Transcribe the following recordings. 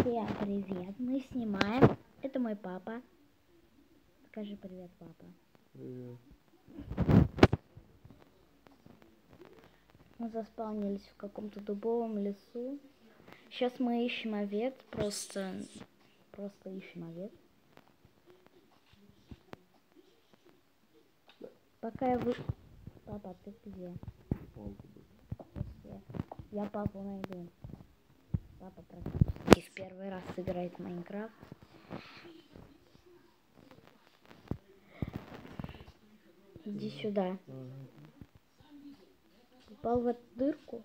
Всем привет, мы снимаем. Это мой папа. Скажи привет, папа. Привет. Мы заспавнились в каком-то дубовом лесу. Сейчас мы ищем овец, просто ищем овец. Пока я Папа, ты где? Я папу найду. Папа практически в первый раз играет в Майнкрафт. Иди сюда. Упал в эту дырку.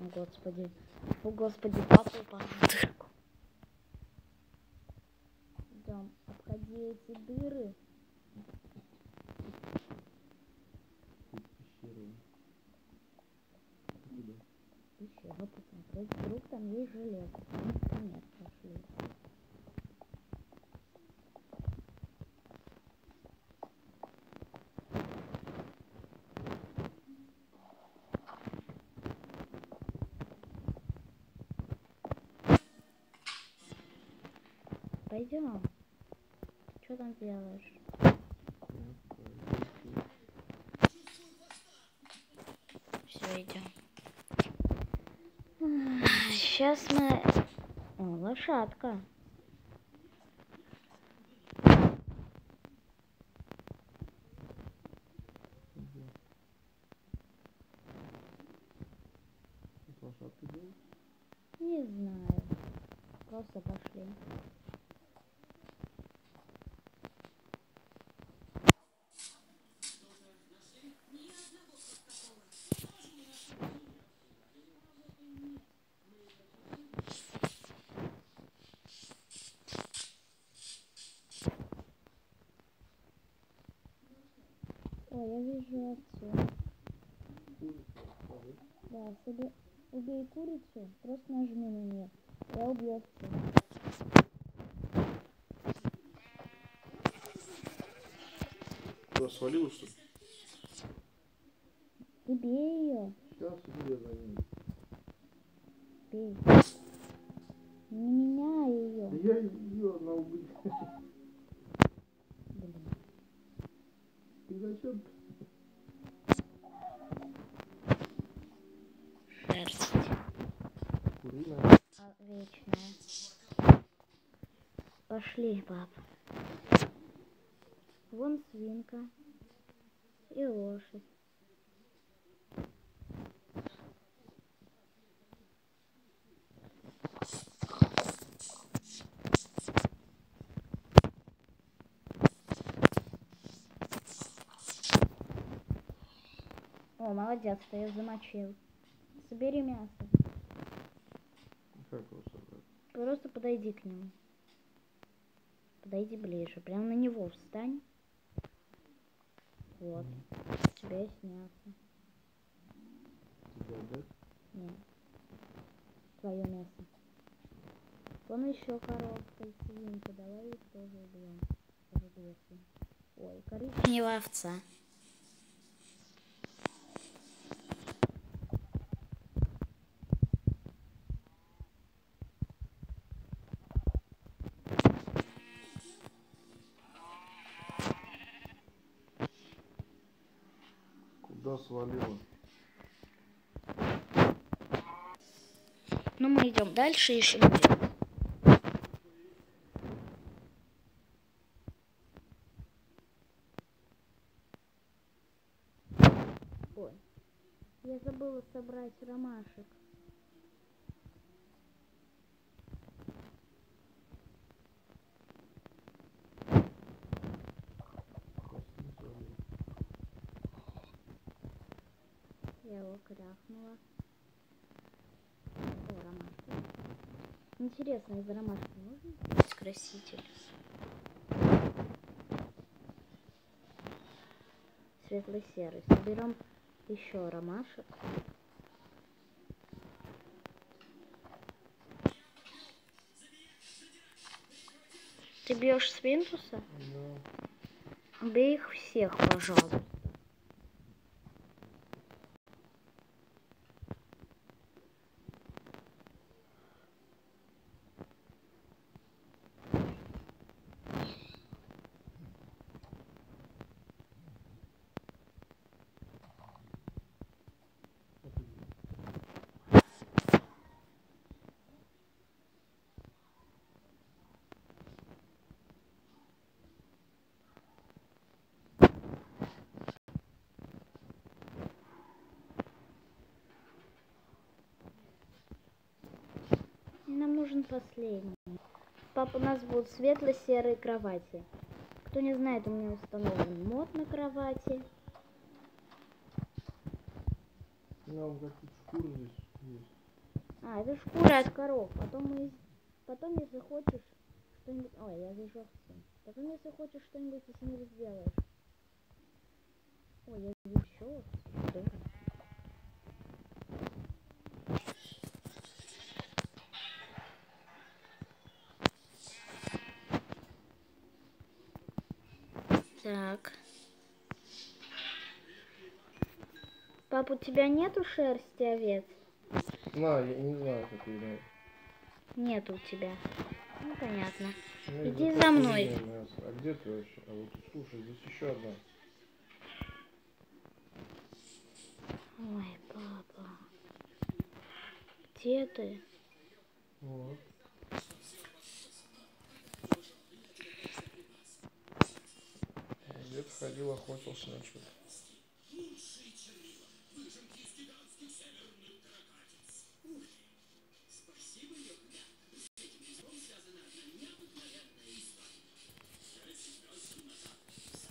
О, господи, папа упал в дырку. Идем, обходи эти дыры. Пещеру посмотреть, вдруг там есть железо. Нет, пошли. Пойдем. Что там делаешь? Все, идем. Сейчас мы... О, лошадка. Лошадка делает? Не знаю. Просто пошли. Ой, я вижу овцу. Да, убей курицу, просто нажми на нее. Я убью овцу. Что, свалилась, что ли? Убей ее. Сейчас иду я за ней. Бей. Не меняй ее. Да я ее, она убит. Блин. Ты зачем? Шерсть. Куриная. Вечная. Пошли, пап. Вон свинка и лошадь. О, молодец, ты ее замочил. Собери мясо. Как его собрать? Просто подойди к нему. Подойди ближе. Прямо на него встань. Вот. У тебя есть мясо. Тебе отдать? Нет. Твое мясо. Вон еще коровка и свинка. Давай их тоже убьем. Ой, коричневая овца. Куда свалила? Ну, мы идем дальше, ищем. Ой, я забыла собрать ромашек. Я его крахнула. О, ромашка. Интересно, из ромашки можно сделать краситель? Светло-серый. Соберем еще ромашек. Ты бьешь свинтуса? Да. Бей их всех, пожалуйста. Нам нужен последний. Папа, у нас будут светло-серые кровати. Кто не знает, у меня установлен мод на кровати. У меня вот какие-то шкуры здесь есть. А, это шкура от коров. Потом, если хочешь что-нибудь... Ой, я вижу овцу. Потом, если хочешь что-нибудь с ними сделаешь. Ой, я вижу еще овцу. Здорово. Так. Пап, у тебя нету шерсти овец? На, я не знаю, как ее. Нет у тебя. Ну, понятно. Ну, Иди это за мной. мясо. А где ты вообще? А вот слушай, здесь еще одна. Ой, папа. Где ты? Вот. Где-то ходил, охотился на что-то.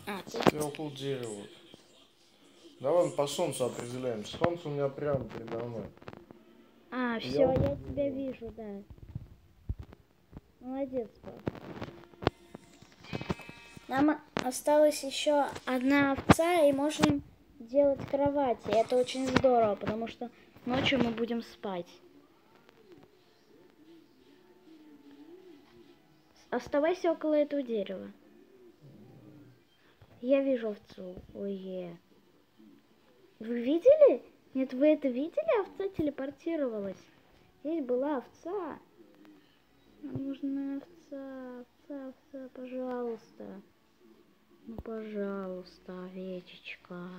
А, ты... Я около дерева. Вот. Давай по солнцу определяем. Солнце у меня прямо передо мной. А, все, я тебя вижу, да. Молодец, папа. Нам осталась еще одна овца, и можем делать кровати. Это очень здорово, потому что ночью мы будем спать. Оставайся около этого дерева. Я вижу овцу. Ой. Вы видели? Нет, вы это видели? Овца телепортировалась. Здесь была овца. Нам нужна овца, пожалуйста. Ну, пожалуйста, овечечка.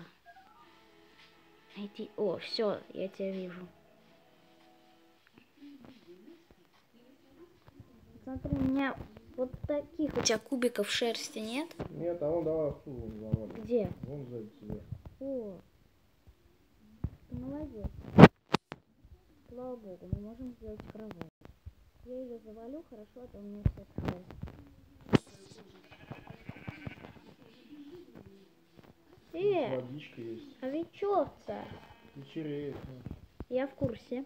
Иди. О, все, я тебя вижу. Смотри, у меня вот таких у тебя кубиков шерсти нет? Нет, а вон давай овцу вон завалим. Где? Вон сзади тебя. О, ты молодец. Слава богу, мы можем сделать кровать. Я ее завалю, хорошо, а то у меня все шерсть. Тут водичка есть. А ведь овца. Вечереет. Я в курсе.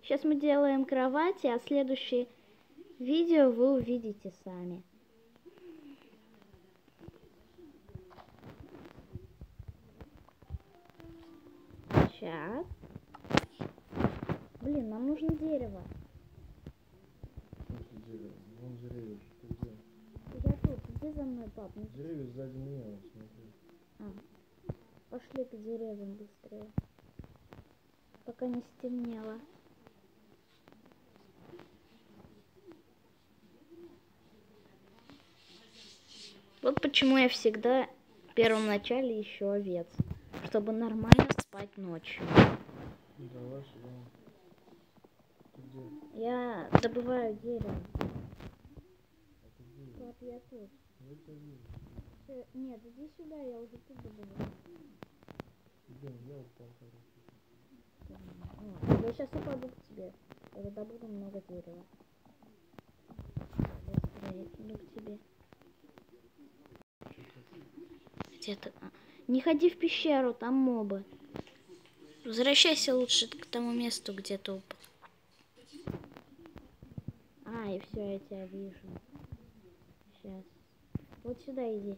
Сейчас мы делаем кровати, а следующее видео вы увидите сами. Сейчас. Блин, нам нужно дерево. В смысле дерево? Вон деревья. Ты где? Я тут. Иди за мной, пап. Деревья сзади меня, вот смотри. Пошли к деревьям быстрее. Пока не стемнело. Вот почему я всегда в первом начале ищу овец. Чтобы нормально спать ночью. Давай сюда. Ты где? Я добываю дерево. А ты где? Пап, я тут. Я тебя вижу. Нет, иди сюда, я уже тут добываю. Где? Я упал, Я сейчас упаду к тебе. Я добуду много дерева. Быстрее иду к тебе. Где ты? Не ходи в пещеру, там мобы. Возвращайся лучше к тому месту, где ты упал. И все, я тебя вижу. Сейчас. Вот сюда иди.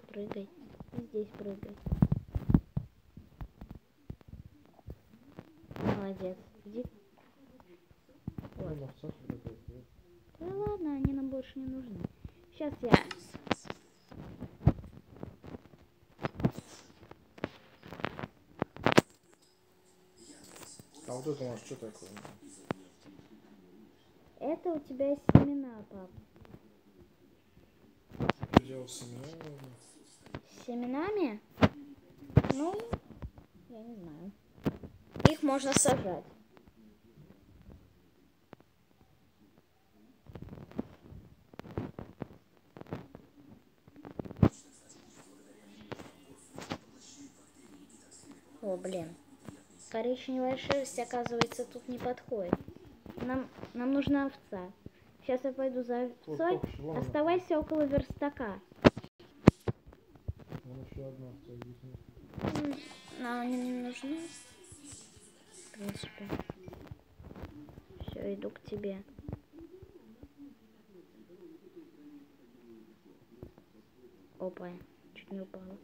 Прыгай. И здесь прыгай. Молодец. Иди. Вот. Овца какая-то. Да ладно, они нам больше не нужны. Сейчас я... А вот это у нас что такое? Это у тебя семена, пап. Что делать с семенами? С семенами? Ну, я не знаю. Их можно сажать. О, блин. Коричневая шерсть, оказывается, тут не подходит. Нам нужна овца. Сейчас я пойду за овцой. Оставайся около верстака. Вон еще одна овца, здесь нет. Нам они не нужны. В принципе. Все, иду к тебе. Опа, чуть не упала.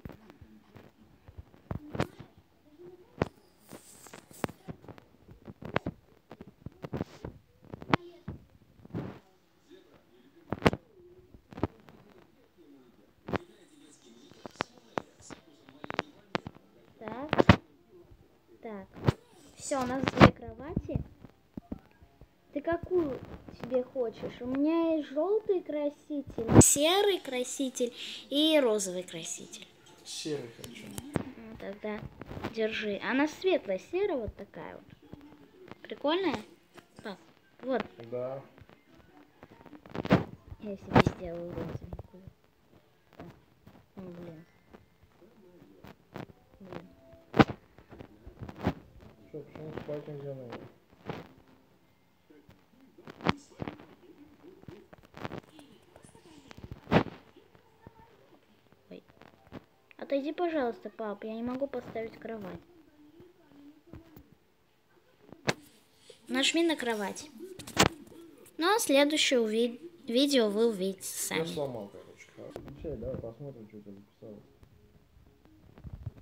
Так. Все, у нас 2 кровати. Ты какую себе хочешь? У меня есть желтый краситель, серый краситель и розовый краситель. Серый хочу. Тогда держи. Она светлая, серая вот такая вот. Прикольная? Пап, вот. Да. Я себе сделаю розовенькую. Блин. Что, почему спать нельзя, наверное? Ой. Отойди, пожалуйста, пап, я не могу поставить кровать. Нажми на кровать. Ну, а следующее видео вы увидите сами. Я сломал, короче. Включай, давай посмотрим, что ты записалось.